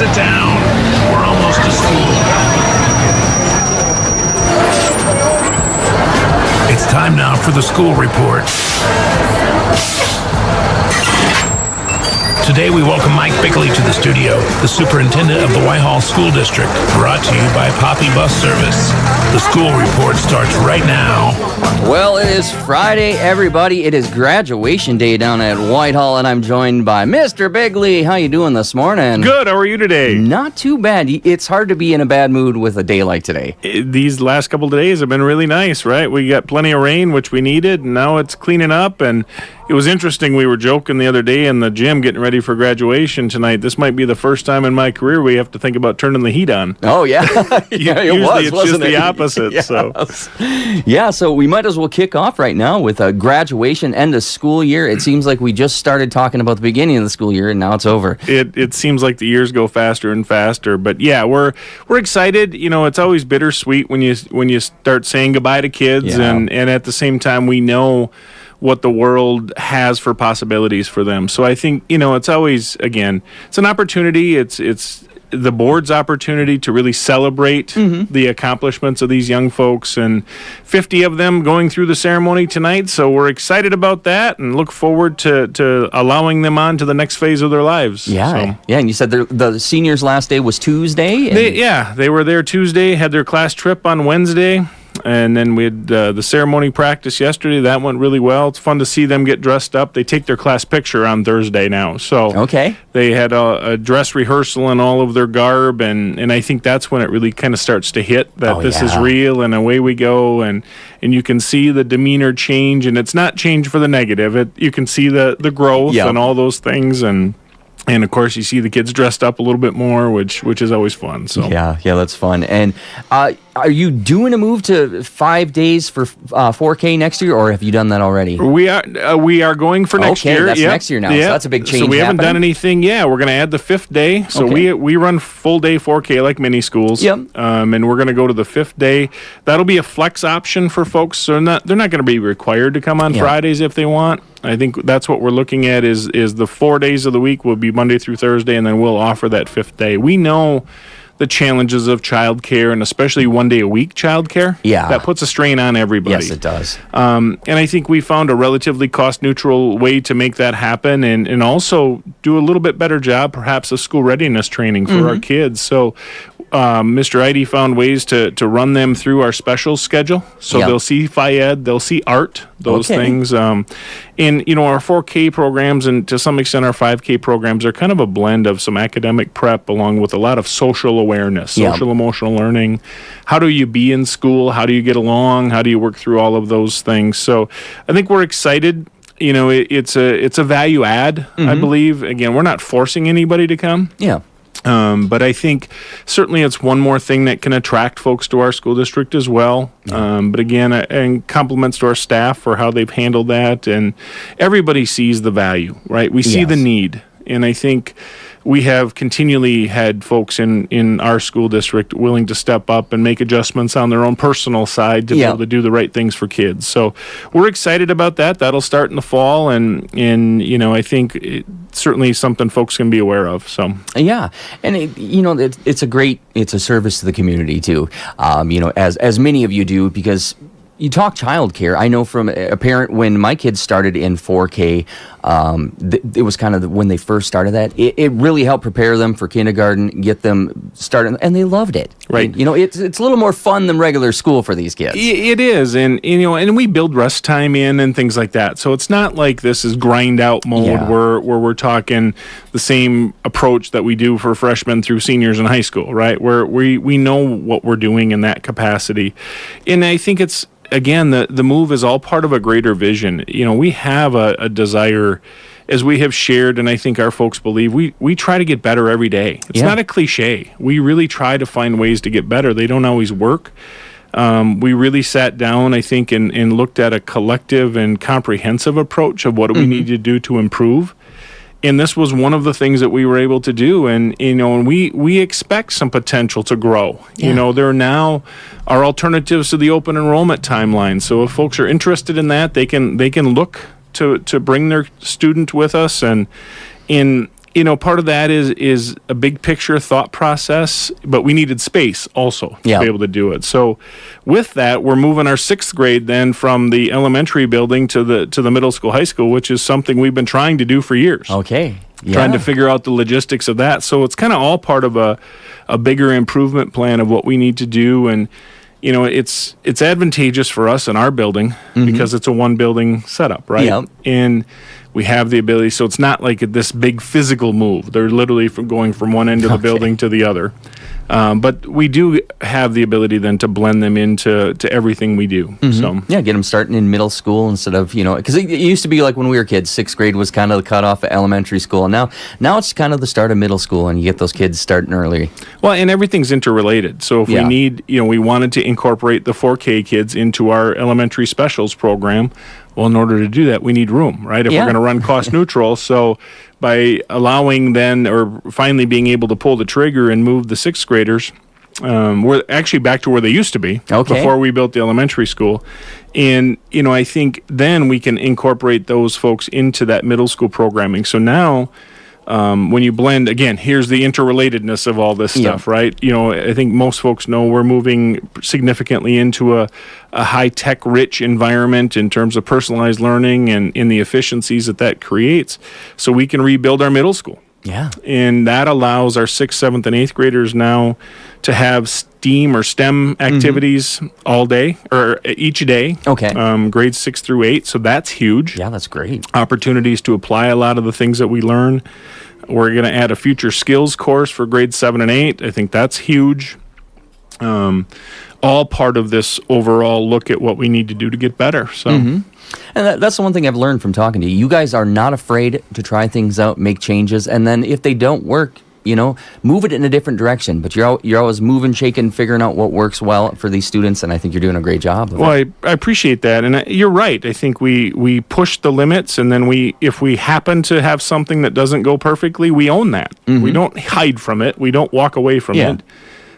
Sit down. We're almost to school. It's time now for the school report. Today we welcome Mike Beighley to the studio, the superintendent of the Whitehall School District, brought to you by Poppy Bus Service. The school report starts right now. Well, it is Friday, everybody. It is graduation day down at Whitehall, and I'm joined by Mr. Beighley. How you doing this morning? Good. How are you today? Not too bad. It's hard to be in a bad mood with a day like today. These last couple of days have been really nice, right? We got plenty of rain, which we needed, and now it's cleaning up, and it was interesting. We were joking the other day in the gym getting ready for graduation tonight. This might be the first time in my career we have to think about turning the heat on. Oh, yeah. Yeah, it Usually was, it's just the opposite. Yes. So. Yeah, so we might as well kick off right now with a graduation, end of school year. It seems like we just started talking about the beginning of the school year, and now it's over. It seems like the years go faster and faster. But, yeah, we're excited. You know, it's always bittersweet when you start saying goodbye to kids, and at the same time we know what the world has for possibilities for them. So I think, you know, it's always, again, it's an opportunity. It's the board's opportunity to really celebrate the accomplishments of these young folks, and 50 of them going through the ceremony tonight. So we're excited about that and look forward to allowing them on to the next phase of their lives. Yeah, yeah. And you said the seniors' last day was Tuesday? They were there Tuesday, had their class trip on Wednesday. And then we had the ceremony practice yesterday. That went really well. It's fun to see them get dressed up. They take their class picture on Thursday now. So they had a dress rehearsal in all of their garb, and I think that's when it really kind of starts to hit that this is real, and away we go. And you can see the demeanor change, and it's not change for the negative. You can see the growth and all those things, and of course, you see the kids dressed up a little bit more, which is always fun. So yeah, that's fun. And are you doing a move to 5 days for 4K next year, or have you done that already? We are going for next year. Okay, that's next year now. So that's a big change. So we haven't done anything. Yeah, we're going to add the 5th day. So we run full day 4K like many schools. Yep. And we're going to go to the 5th day. That'll be a flex option for folks. So they're not going to be required to come on Fridays if they want. I think that's what we're looking at is the 4 days of the week will be Monday through Thursday, and then we'll offer that 5th day. We know the challenges of childcare, and especially 1 day a week childcare. Yeah. That puts a strain on everybody. Yes, it does. And I think we found a relatively cost-neutral way to make that happen, and also do a little bit better job, perhaps, of school readiness training for our kids. So Mr. Eide found ways to run them through our special schedule. So they'll see Phi-Ed, they'll see art, those things. And, you know, our 4K programs and to some extent our 5K programs are kind of a blend of some academic prep along with a lot of social awareness, social emotional learning. How do you be in school? How do you get along? How do you work through all of those things? So I think we're excited. You know, it's a value add, I believe. Again, we're not forcing anybody to come. Yeah. But I think certainly it's one more thing that can attract folks to our school district as well. But again, and compliments to our staff for how they've handled that. And everybody sees the value, right? We see the need. And I think we have continually had folks in our school district willing to step up and make adjustments on their own personal side to be able to do the right things for kids. So we're excited about that. That'll start in the fall, and you know, I think it's certainly something folks can be aware of. So yeah, and it's a service to the community too. You know, as many of you do, because you talk childcare. I know from a parent when my kids started in 4K, it was kind of when they first started that. It really helped prepare them for kindergarten, get them started, and they loved it. Right. And, you know, it's a little more fun than regular school for these kids. It is, and you know, and we build rest time in and things like that. So it's not like this is grind out mode where we're talking the same approach that we do for freshmen through seniors in high school, right? Where we know what we're doing in that capacity, and I think it's. Again, the move is all part of a greater vision. You know, we have a desire, as we have shared, and I think our folks believe, we try to get better every day. It's not a cliche. We really try to find ways to get better. They don't always work. We really sat down, I think, and looked at a collective and comprehensive approach of what do we need to do to improve. And this was one of the things that we were able to do. And, you know, and we expect some potential to grow. Yeah. You know, there are now our alternatives to the open enrollment timeline. So if folks are interested in that, they can look to bring their student with us. And part of that is a big picture thought process, but we needed space also to be able to do it. So with that, we're moving our 6th grade then from the elementary building to the middle school, high school, which is something we've been trying to do for years. Okay. Yeah. Trying to figure out the logistics of that. So it's kind of all part of a bigger improvement plan of what we need to do. And, it's advantageous for us in our building because it's a one building setup, right? Yeah. And we have the ability, so it's not like this big physical move. They're literally going from one end of the building to the other. But we do have the ability then to blend them into everything we do. So get them starting in middle school instead of, because it used to be like when we were kids, 6th grade was kind of the cutoff at elementary school. And now it's kind of the start of middle school, and you get those kids starting early. Well, and everything's interrelated. So if we need, we wanted to incorporate the 4K kids into our elementary specials program. Well, in order to do that, we need room, right? If we're going to run cost neutral. So by allowing then, or finally being able to pull the trigger and move the 6th graders, we're actually back to where they used to be before we built the elementary school. And, I think then we can incorporate those folks into that middle school programming. So now, when you blend, again, here's the interrelatedness of all this stuff, right? I think most folks know we're moving significantly into a high-tech rich environment in terms of personalized learning and in the efficiencies that creates. So we can rebuild our middle school. Yeah. And that allows our 6th, 7th, and 8th graders now to have STEAM or STEM activities all day or each day. Okay. Grades 6 through 8. So that's huge. Yeah, that's great. Opportunities to apply a lot of the things that we learn. We're going to add a future skills course for grades 7 and 8. I think that's huge. All part of this overall look at what we need to do to get better. So. And that's the one thing I've learned from talking to you. You guys are not afraid to try things out, make changes, and then if they don't work, move it in a different direction. But you're always moving, shaking, figuring out what works well for these students, and I think you're doing a great job. Well, I appreciate that, and you're right. I think we push the limits, and then if we happen to have something that doesn't go perfectly, we own that. We don't hide from it. We don't walk away from it.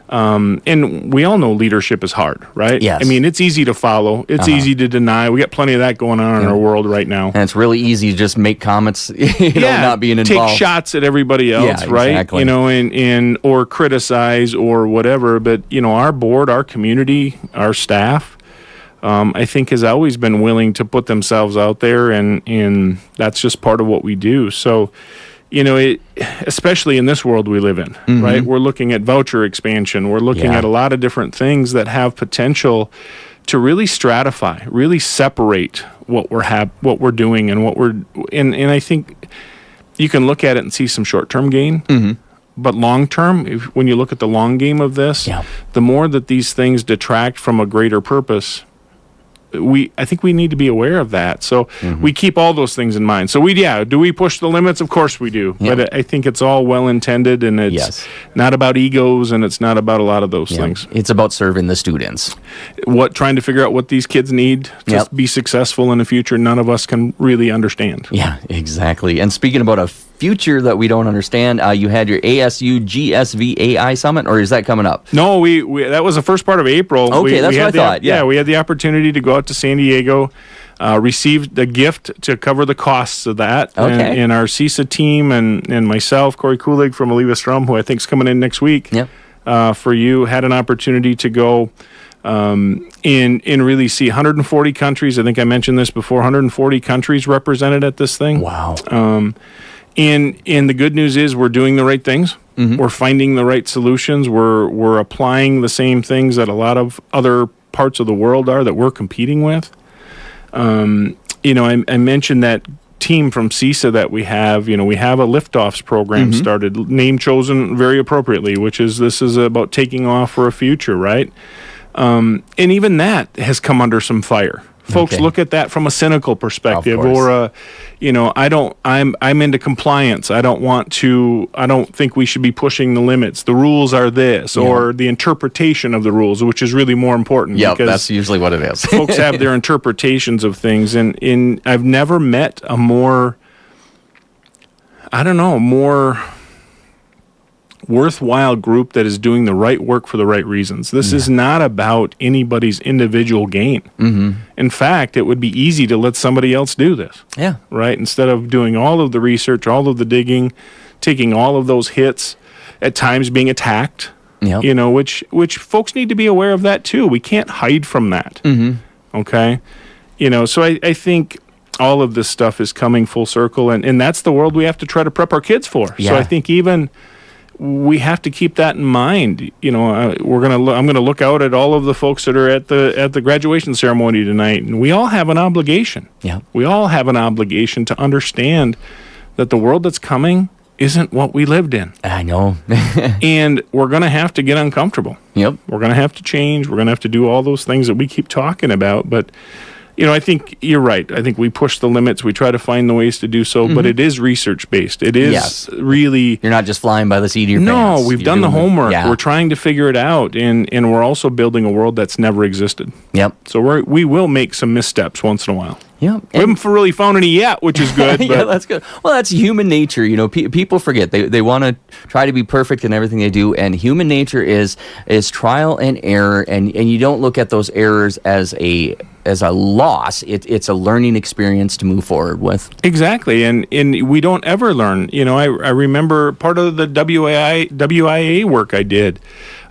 And we all know leadership is hard, right? Yes. I mean, it's easy to follow. It's easy to deny. We got plenty of that going on in our world right now. And it's really easy to just make comments, not being involved. Take shots at everybody else, right? Exactly. And or criticize or whatever. But, our board, our community, our staff, I think has always been willing to put themselves out there, and that's just part of what we do. So, especially in this world we live in, right? We're looking at voucher expansion. We're looking at a lot of different things that have potential to really stratify, really separate what we're doing and and I think you can look at it and see some short-term gain. But long-term, when you look at the long game of this, the more that these things detract from a greater purpose, I think we need to be aware of that. So we keep all those things in mind. So do we push the limits? Of course we do. But I think it's all well-intended, and it's not about egos, and it's not about a lot of those things. It's about serving the students. Trying to figure out what these kids need to be successful in the future, none of us can really understand. Yeah, exactly. And speaking about a future that we don't understand, you had your ASU GSV AI Summit, or is that coming up? No, we that was the first part of April. Okay, that's what I thought. Yeah, we had the opportunity to go out to San Diego, received a gift to cover the costs of that. Okay. And our CISA team and myself, Corey Kulig from Aliva Strum, who I think is coming in next week, for you, had an opportunity to go and really see 140 countries. I think I mentioned this before, 140 countries represented at this thing. Wow. And the good news is we're doing the right things. We're finding the right solutions. We're applying the same things that a lot of other parts of the world are that we're competing with. I mentioned that team from CISA that we have. We have a liftoffs program started, name chosen very appropriately, this is about taking off for a future, right? And even that has come under some fire. Folks look at that from a cynical perspective, or I'm into compliance. I don't think we should be pushing the limits. The rules are this, or the interpretation of the rules, which is really more important. Yeah, that's usually what it is. Folks have their interpretations of things, and I've never met a more worthwhile group that is doing the right work for the right reasons. This is not about anybody's individual gain. In fact, it would be easy to let somebody else do this. Yeah. Right? Instead of doing all of the research, all of the digging, taking all of those hits, at times being attacked. Yep. You know, which folks need to be aware of that too. We can't hide from that. Okay, you know, so I think all of this stuff is coming full circle, and that's the world we have to try to prep our kids for. Yeah. So I think even we have to keep that in mind. You know, I'm gonna look out at all of the folks that are at the graduation ceremony tonight, and we all have an obligation. Yeah. We all have an obligation to understand that the world that's coming isn't what we lived in. I know. And we're going to have to get uncomfortable. Yep. We're going to have to change. We're going to have to do all those things that we keep talking about. But, you know, I think you're right. I think we push the limits. We try to find the ways to do so. But it is research-based. It is really... You're not just flying by the seat of your pants. No, we've You're done the doing homework. Yeah. We're trying to figure it out. And we're also building a world that's never existed. Yep. So we will make some missteps once in a while. Yep. We haven't really found any yet, which is good. Yeah, but that's good. Well, that's human nature. You know, people forget they want to try to be perfect in everything they do, and human nature is trial and error, and you don't look at those errors as a loss. It's a learning experience to move forward with. Exactly, and we don't ever learn. You know, I remember part of the WIA work I did.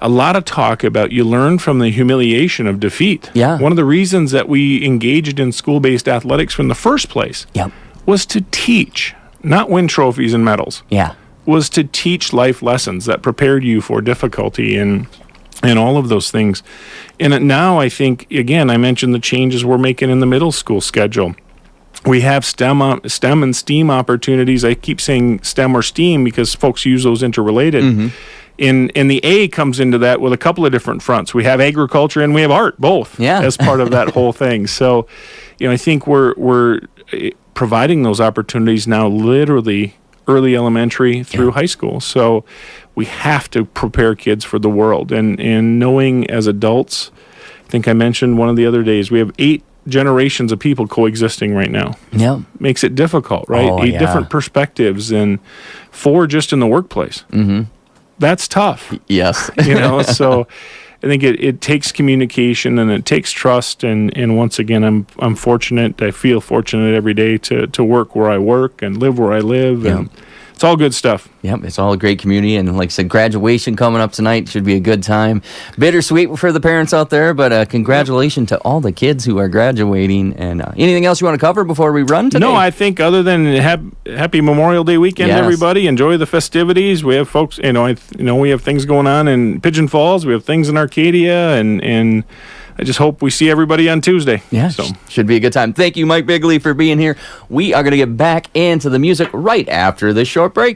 A lot of talk about you learn from the humiliation of defeat. Yeah. One of the reasons that we engaged in school-based athletics from the first place was to teach, not win trophies and medals. Yeah. Was to teach life lessons that prepared you for difficulty and all of those things. And now I think, again, I mentioned the changes we're making in the middle school schedule. We have STEM and STEAM opportunities. I keep saying STEM or STEAM because folks use those interrelated. And the A comes into that with a couple of different fronts. We have agriculture and we have art, both, as part of that whole thing. So, you know, I think we're providing those opportunities now literally early elementary through high school. So we have to prepare kids for the world. And knowing as adults, I think I mentioned one of the other days, we have 8 generations of people coexisting right now. Yeah. Makes it difficult, right? Oh, 8 different perspectives and 4 just in the workplace. That's tough. Yes. You know, so I think it takes communication and it takes trust. And once again, I'm fortunate. I feel fortunate every day to work where I work and live where I live. And it's all good stuff. Yep, it's all a great community, and like I said, graduation coming up tonight should be a good time. Bittersweet for the parents out there, but congratulations to all the kids who are graduating. And anything else you want to cover before we run today? No, I think other than happy Memorial Day weekend, everybody. Enjoy the festivities. We have folks, we have things going on in Pigeon Falls. We have things in Arcadia, and I just hope we see everybody on Tuesday. Yeah, so should be a good time. Thank you, Mike Beighley, for being here. We are going to get back into the music right after this short break.